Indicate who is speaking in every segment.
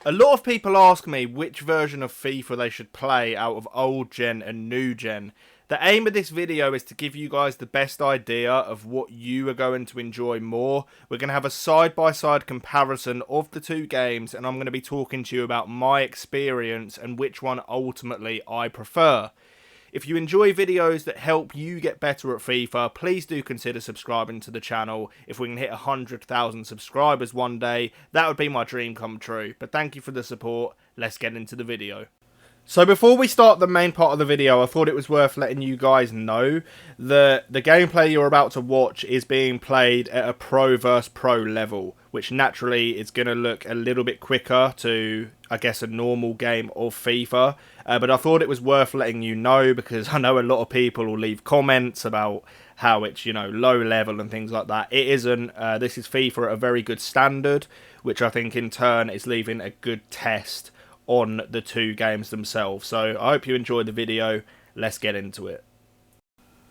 Speaker 1: A lot of people ask me which version of FIFA they should play out of old gen and new gen. The aim of this video is to give you guys the best idea of what you are going to enjoy more. We're going to have a side-by-side comparison of the two games, and I'm going to be talking to you about my experience and which one ultimately I prefer. If you enjoy videos that help you get better at FIFA, please do consider subscribing to the channel. If we can hit 100,000 subscribers one day, that would be my dream come true. But thank you for the support. Let's get into the video. So before we start the main part of the video, I thought it was worth letting you guys know that the gameplay you're about to watch is being played at a pro versus pro level, which naturally is going to look a little bit quicker to, I guess, a normal game of FIFA. But I thought it was worth letting you know because I know a lot of people will leave comments about how it's, low level and things like that. It isn't. This is FIFA at a very good standard, which I think in turn is leaving a good test on the two games themselves. So I hope you enjoyed the video. Let's get into it.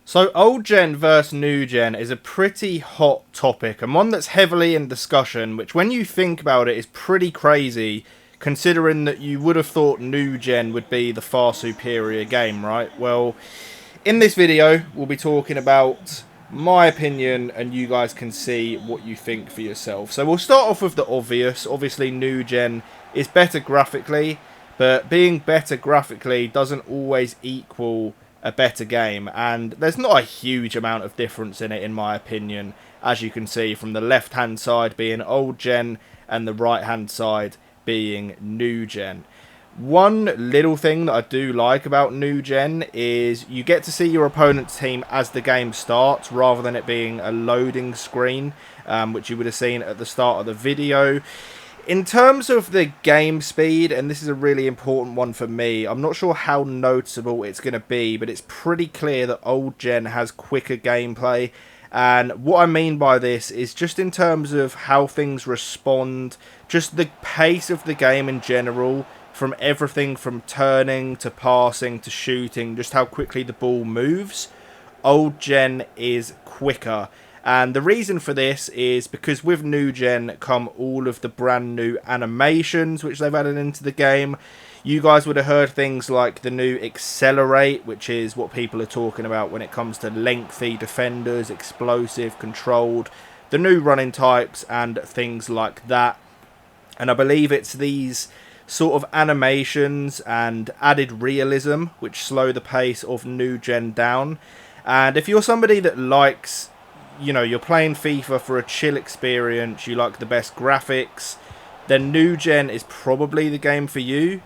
Speaker 1: So old gen versus new gen is a pretty hot topic and one that's heavily in discussion, which when you think about it is pretty crazy considering that you would have thought new gen would be the far superior game, right? Well, in this video we'll be talking about my opinion and you guys can see what you think for yourself. So we'll start off with the obvious. Obviously new gen is better graphically, but being better graphically doesn't always equal a better game, and there's not a huge amount of difference in it in my opinion, as you can see from the left hand side being old gen and the right hand side being new gen. One little thing that I do like about new gen is you get to see your opponent's team as the game starts rather than it being a loading screen, which you would have seen at the start of the video. In terms of the game speed, and this is a really important one for me, I'm not sure how noticeable it's going to be, but it's pretty clear that old gen has quicker gameplay. And what I mean by this is just in terms of how things respond, just the pace of the game in general, from everything from turning to passing to shooting, just how quickly the ball moves, old gen is quicker. And the reason for this is because with new gen come all of the brand new animations which they've added into the game. You guys would have heard things like the new accelerate, which is what people are talking about when it comes to lengthy defenders, explosive, controlled, the new running types and things like that. And I believe it's these sort of animations and added realism which slow the pace of new gen down. And if you're somebody that likes, you're playing FIFA for a chill experience, you like the best graphics, then new gen is probably the game for you.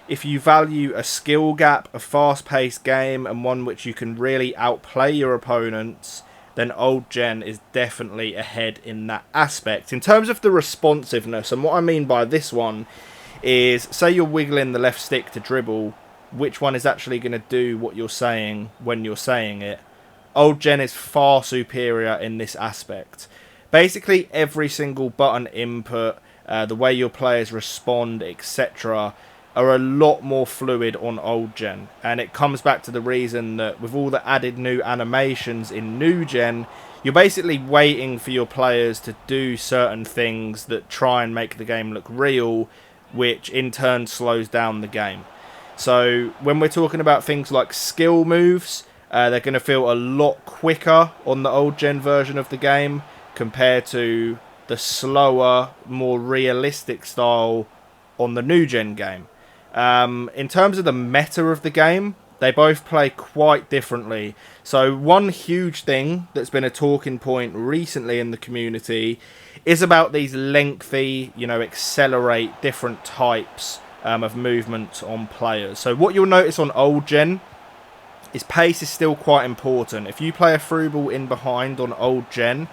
Speaker 1: If you value a skill gap, a fast-paced game, and one which you can really outplay your opponents, then old gen is definitely ahead in that aspect. In terms of the responsiveness, and what I mean by this one is, say you're wiggling the left stick to dribble, which one is actually going to do what you're saying when you're saying it? Old gen is far superior in this aspect. Basically every single button input, the way your players respond, etc. are a lot more fluid on old gen. And it comes back to the reason that with all the added new animations in new gen, you're basically waiting for your players to do certain things that try and make the game look real, which in turn slows down the game. So when we're talking about things like skill moves, they're going to feel a lot quicker on the old gen version of the game compared to the slower, more realistic style on the new gen game. In terms of the meta of the game, they both play quite differently. So one huge thing that's been a talking point recently in the community is about these lengthy, accelerate different types of movement on players. So what you'll notice on old gen is pace is still quite important. If you play a through ball in behind on old gen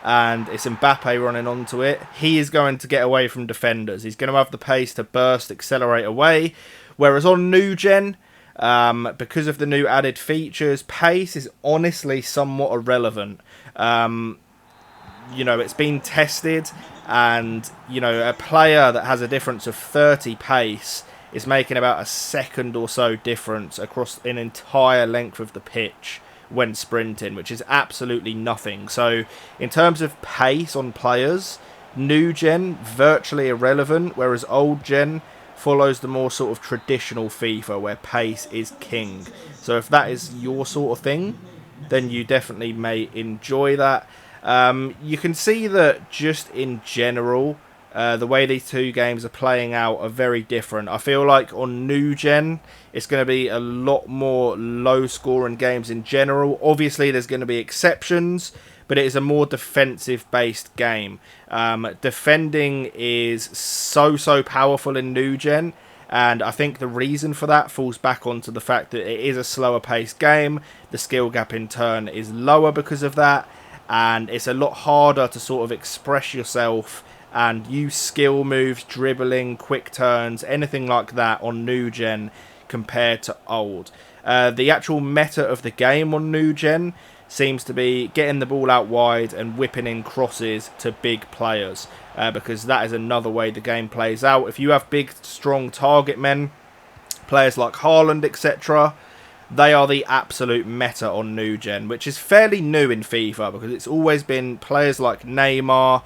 Speaker 1: and it's Mbappe running onto it, he is going to get away from defenders. He's going to have the pace to burst, accelerate away. Whereas on new gen, because of the new added features, pace is honestly somewhat irrelevant. It's been tested and, a player that has a difference of 30 pace is making about a second or so difference across an entire length of the pitch when sprinting, which is absolutely nothing. So in terms of pace on players, New gen, virtually irrelevant, whereas old gen follows the more sort of traditional FIFA where pace is king. So if that is your sort of thing, then you definitely may enjoy that. You can see that just in general, the way these two games are playing out are very different. I feel like on new gen, it's going to be a lot more low scoring games in general. Obviously, there's going to be exceptions, but it is a more defensive based game. Defending is so powerful in new gen, and I think the reason for that falls back onto the fact that it is a slower paced game. The skill gap in turn is lower because of that, and it's a lot harder to sort of express yourself and use skill moves, dribbling, quick turns, anything like that on new gen compared to old. The actual meta of the game on new gen seems to be getting the ball out wide and whipping in crosses to big players, because that is another way the game plays out. If you have big, strong target men, players like Haaland, etc., they are the absolute meta on new gen, which is fairly new in FIFA because it's always been players like Neymar,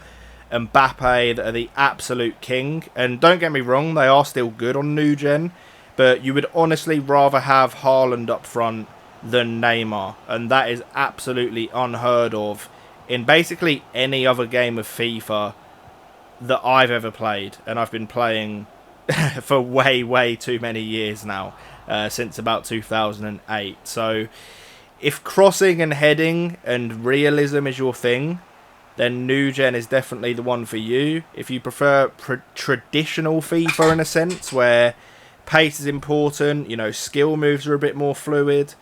Speaker 1: Mbappe that are the absolute king. And don't get me wrong, they are still good on new gen, but you would honestly rather have Haaland up front than Neymar, and that is absolutely unheard of in basically any other game of FIFA that I've ever played, and I've been playing for way too many years now, since about 2008. So if crossing and heading and realism is your thing, then new gen is definitely the one for you. If you prefer traditional FIFA in a sense where pace is important, you know, skill moves are a bit more fluid,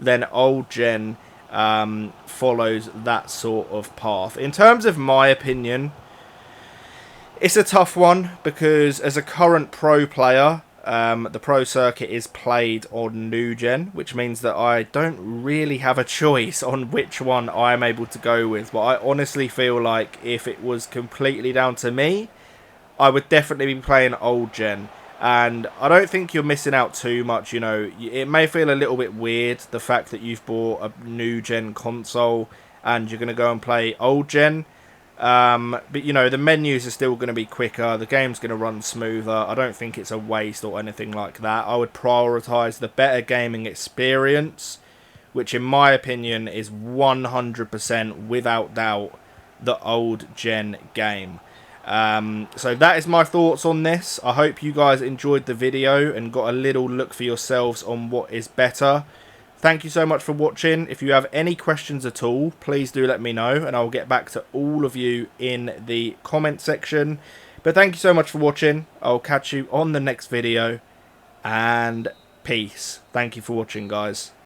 Speaker 1: then old gen follows that sort of path. In terms of my opinion, it's a tough one because as a current pro player, the pro circuit is played on new gen, which means that I don't really have a choice on which one I'm able to go with. But I honestly feel like if it was completely down to me, I would definitely be playing old gen. And I don't think you're missing out too much, you know. It may feel a little bit weird, the fact that you've bought a new gen console and you're going to go and play old gen. But, you know, the menus are still going to be quicker. The game's going to run smoother. I don't think it's a waste or anything like that. I would prioritise the better gaming experience, which in my opinion is 100% without doubt the old gen game. So that is my thoughts on this. I hope you guys enjoyed the video and got a little look for yourselves on what is better. Thank you so much for watching. If you have any questions at all, please do let me know and I'll get back to all of you in the comment section. But thank you so much for watching. I'll catch you on the next video and peace. Thank you for watching, guys.